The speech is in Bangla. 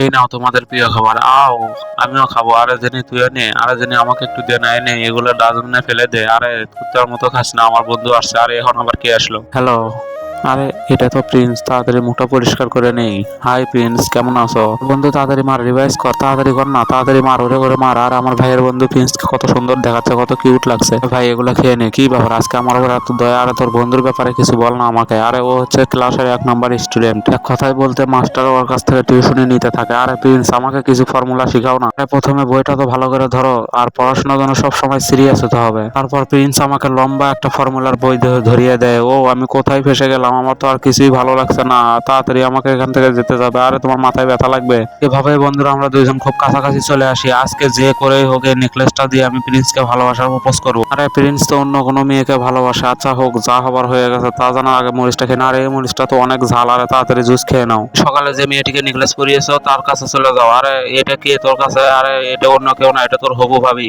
এই নাও তোমাদের প্রিয় খাবার, আও আমিও খাবো। আরে জেনি তুইও নে, আরে জেনি আমাকে একটু দে না, এনে এগুলো ডাস্টবিনে ফেলে দে। আরে কুত্তার মতো খাস না, আমার বন্ধু আসছে। আরে এখন আবার কে আসলো? হ্যালো, আরে এটা তো প্রিন্স, তাড়াতাড়ি মুখটা পরিষ্কার করে নেই। হাই প্রিন্স, কেমন আছো? বন্ধু তাড়াতাড়ি মার, রিভাইজ কর, তাড়াতাড়ি কর না, তাড়াতাড়ি মার, ওরে ওরে মার। আর আমার ভাইয়ের বন্ধু প্রিন্সকে কত সুন্দর দেখাচ্ছে, কত কিউট লাগছে। ভাই এগুলা খেয়ে নে। কি ব্যাপার আজকে আমার উপর এত দয়া? আরে তোর বন্ধুর ব্যাপারে কিছু বল না আমাকে। আরে ও হচ্ছে ক্লাসের 1 নম্বর স্টুডেন্ট, এক কথায় বলতে মাস্টার ওর কাছ থেকে টিউশনি নিতে থাকে। আরে প্রিন্স আমাকে কিছু ফর্মুলা শিখাও না। আরে প্রথমে বইটা তো ভালো করে ধরো, আর পড়াশোনার জন্য সবসময় সিরিয়াস হতে হবে। তারপর প্রিন্স আমাকে লম্বা একটা ফর্মুলার বই ধরিয়ে দেয়। ও আমি কোথায় ফেসে গেলাম, আমার তো আর কিছুই ভালো লাগছে না, তাড়াতাড়ি আমাকে এখান থেকে যেতে যাবে। আরে তোমার মাথায় ব্যথা লাগবে। এভাবে বন্ধুরা আমরা দুইজন খুব কাছাকাছি চলে আসি। আজকে যে করেই হোক এই নেকলেসটা দিয়ে আমি প্রিন্সকে ভালোবাসার প্রপোজ করবো। আরে প্রিন্স তো অন্য কোনো মেয়েকে ভালোবাসে। আচ্ছা হোক, যা হবার হয়ে গেছে, তা জানার আগে মরিচটা খেয়ে না। আরে এই মরিচটা তো অনেক ঝাল, আরে তাড়াতাড়ি জুস খেয়ে নাও। সকালে যে মেয়েটিকে নেকলেস পরিয়েছো তার কাছে চলে যাও। আরে এটা কে তোর কাছে? আরে এটা অন্য কেউ না, এটা তোর হবু ভাবি।